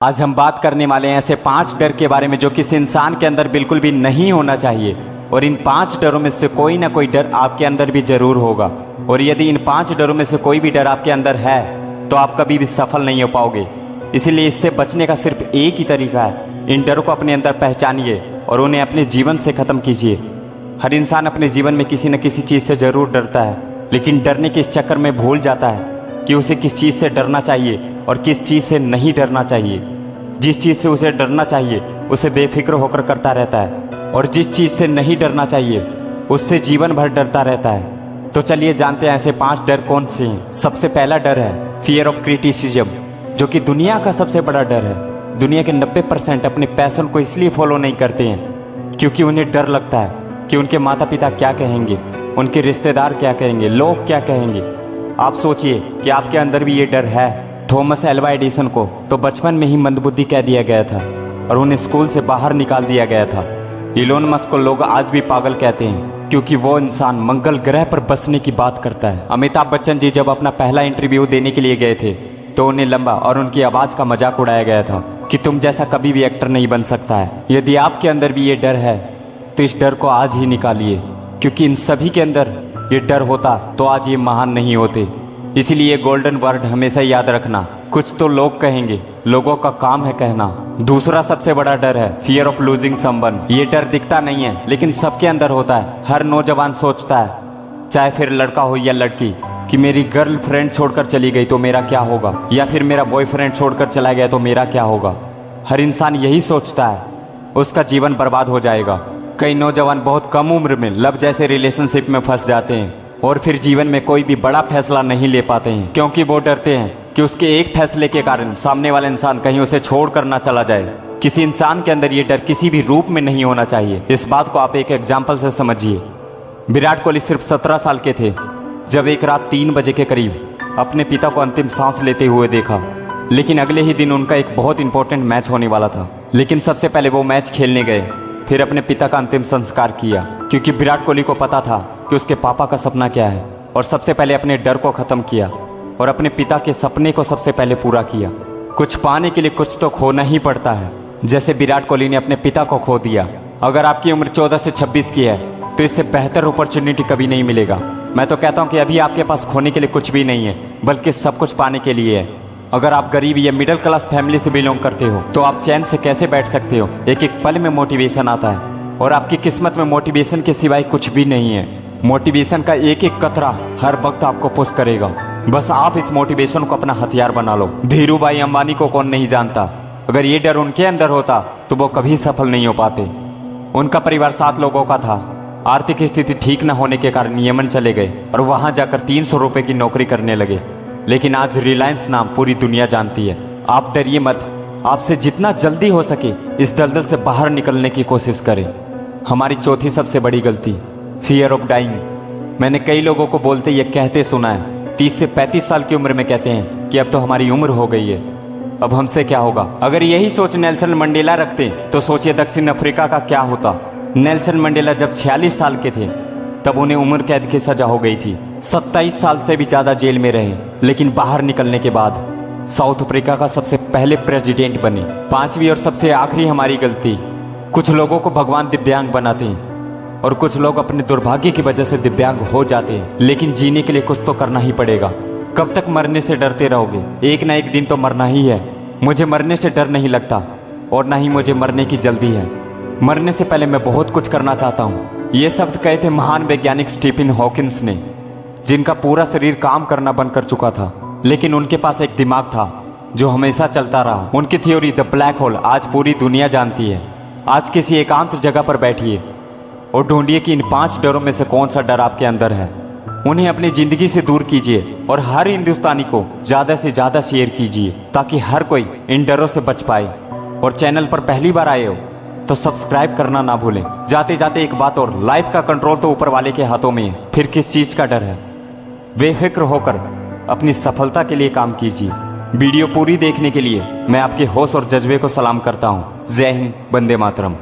आज हम बात करने वाले हैं ऐसे 5 डर के बारे में जो किसी इंसान के अंदर बिल्कुल भी नहीं होना चाहिए। और इन 5 डरों में से कोई ना कोई डर आपके अंदर भी जरूर होगा। और यदि इन 5 डरों में से कोई भी डर आपके अंदर है तो आप कभी भी सफल नहीं हो पाओगे। इसीलिए इससे बचने का सिर्फ एक ही तरीका है, इन डरों को अपने अंदर पहचानिए और उन्हें अपने जीवन से खत्म कीजिए। हर इंसान अपने जीवन में किसी न किसी चीज से जरूर डरता है, लेकिन डरने के इस चक्कर में भूल जाता है कि उसे किस चीज से डरना चाहिए और किस चीज से नहीं डरना चाहिए। जिस चीज से उसे डरना चाहिए उसे बेफिक्र होकर करता रहता है, और जिस चीज से नहीं डरना चाहिए उससे जीवन भर डरता रहता है। तो चलिए जानते हैं ऐसे 5 डर कौन से हैं। सबसे पहला डर है फियर ऑफ क्रिटिसिज्म, जो कि दुनिया का सबसे बड़ा डर है। दुनिया के 90% अपने पैशन को इसलिए फॉलो नहीं करते हैं क्योंकि उन्हें डर लगता है कि उनके माता पिता क्या कहेंगे, उनके रिश्तेदार क्या कहेंगे, लोग क्या कहेंगे। आप सोचिए कि आपके अंदर भी ये डर है। थॉमस एल्वा एडिसन को तो बचपन में ही मंदबुद्धि कह दिया गया था और उन्हें स्कूल से बाहर निकाल दिया गया था। इलोन मस्क को लोग आज भी पागल कहते हैं क्योंकि वो इंसान मंगल ग्रह पर बसने की बात करता है। अमिताभ बच्चन जी जब अपना पहला इंटरव्यू देने के लिए गए थे तो उन्हें लंबा और उनकी आवाज का मजाक उड़ाया गया था कि तुम जैसा कभी भी एक्टर नहीं बन सकता है। यदि आपके अंदर भी ये डर है तो इस डर को आज ही निकालिए, क्योंकि इन सभी के अंदर ये डर होता तो आज ये महान नहीं होते। इसीलिए गोल्डन वर्ड हमेशा याद रखना, कुछ तो लोग कहेंगे, लोगों का काम है कहना। दूसरा सबसे बड़ा डर है फियर ऑफ लूजिंग समवन। ये डर दिखता नहीं है लेकिन सबके अंदर होता है। हर नौजवान सोचता है, चाहे फिर लड़का हो या लड़की, कि मेरी गर्लफ्रेंड छोड़कर चली गई तो मेरा क्या होगा, या फिर मेरा बॉयफ्रेंड छोड़कर चला गया तो मेरा क्या होगा। हर इंसान यही सोचता है, उसका जीवन बर्बाद हो जाएगा। कई नौजवान बहुत कम उम्र में लव जैसे रिलेशनशिप में फंस जाते हैं और फिर जीवन में कोई भी बड़ा फैसला नहीं ले पाते हैं, क्योंकि वो डरते हैं कि उसके एक फैसले के कारण सामने वाला इंसान कहीं उसे छोड़ कर ना चला जाए। किसी इंसान के अंदर ये डर किसी भी रूप में नहीं होना चाहिए। इस बात को आप एक एग्जाम्पल से समझिए। विराट कोहली सिर्फ 17 साल के थे जब एक रात 3 बजे के करीब अपने पिता को अंतिम सांस लेते हुए देखा। लेकिन अगले ही दिन उनका एक बहुत इंपॉर्टेंट मैच होने वाला था, लेकिन सबसे पहले वो मैच खेलने गए, फिर अपने पिता का अंतिम संस्कार किया, क्योंकि विराट कोहली को पता था कि उसके पापा का सपना क्या है। और सबसे पहले अपने डर को खत्म किया और अपने पिता के सपने को सबसे पहले पूरा किया। कुछ पाने के लिए कुछ तो खोना ही पड़ता है, जैसे विराट कोहली ने अपने पिता को खो दिया। अगर आपकी उम्र 14 से 26 की है तो इससे बेहतर अपॉर्चुनिटी कभी नहीं मिलेगा। मैं तो कहता हूँ कि अभी आपके पास खोने के लिए कुछ भी नहीं है, बल्कि सब कुछ पाने के लिए है। अगर आप गरीब या मिडिल क्लास फैमिली से बिलोंग करते हो तो आप चैन से कैसे बैठ सकते हो। एक एक पल में मोटिवेशन आता है और आपकी किस्मत में मोटिवेशन के सिवाय कुछ भी नहीं है। मोटिवेशन का एक एक कतरा हर वक्त आपको पुश करेगा। बस आप इस मोटिवेशन को अपना हथियार बना लो। धीरू भाई अंबानी को कौन नहीं जानता। अगर ये डर उनके अंदर होता तो वो कभी सफल नहीं हो पाते। उनका परिवार 7 लोगों का था। आर्थिक स्थिति ठीक न होने के कारण यमन चले गए और वहां जाकर 300 रुपए की नौकरी करने लगे। लेकिन आज रिलायंस नाम पूरी दुनिया जानती है। आप डरिए मत, आपसे जितना जल्दी हो सके इस दलदल से बाहर निकलने की कोशिश करें। हमारी चौथी सबसे बड़ी गलती फियर ऑफ डाइंग। मैंने कई लोगों को बोलते ये कहते सुना है, 30 से 35 साल की उम्र में कहते हैं कि अब तो हमारी उम्र हो गई है, अब हमसे क्या होगा। अगर यही सोच नेल्सन मंडेला रखते तो सोचिए दक्षिण अफ्रीका का क्या होता। नेल्सन मंडेला जब 46 साल के थे तब उन्हें उम्र कैद की सजा हो गई थी। 27 साल से भी ज्यादा जेल में रहे, लेकिन बाहर निकलने के बाद साउथ अफ्रीका का सबसे पहले प्रेसिडेंट बने। 5वीं और सबसे आखिरी हमारी गलती, कुछ लोगों को भगवान दिव्यांग बनाते हैं और कुछ लोग अपने दुर्भाग्य की वजह से दिव्यांग हो जाते हैं। लेकिन जीने के लिए कुछ तो करना ही पड़ेगा। कब तक मरने से डरते रहोगे? एक ना एक दिन तो मरना ही है। मुझे मरने से डर नहीं लगता और ना ही मुझे मरने की जल्दी है। मरने से पहले मैं बहुत कुछ करना चाहता हूँ। ये शब्द कहे थे महान वैज्ञानिक स्टीफन हॉकिंस ने, जिनका पूरा शरीर काम करना बंद कर चुका था, लेकिन उनके पास एक दिमाग था जो हमेशा चलता रहा। उनकी थ्योरी द ब्लैक होल आज पूरी दुनिया जानती है। आज किसी एकांत जगह पर बैठिए और ढूंढिए कि इन 5 डरों में से कौन सा डर आपके अंदर है। उन्हें अपनी जिंदगी से दूर कीजिए और हर हिंदुस्तानी को ज्यादा से ज्यादा शेयर कीजिए ताकि हर कोई इन डरों से बच पाए। और चैनल पर पहली बार आए हो तो सब्सक्राइब करना ना भूलें। जाते जाते एक बात और, लाइफ का कंट्रोल तो ऊपर वाले के हाथों में है, फिर किस चीज का डर है। बेफिक्र होकर अपनी सफलता के लिए काम कीजिए। वीडियो पूरी देखने के लिए मैं आपके होश और जज्बे को सलाम करता हूँ। जय हिंद, वंदे मातरम।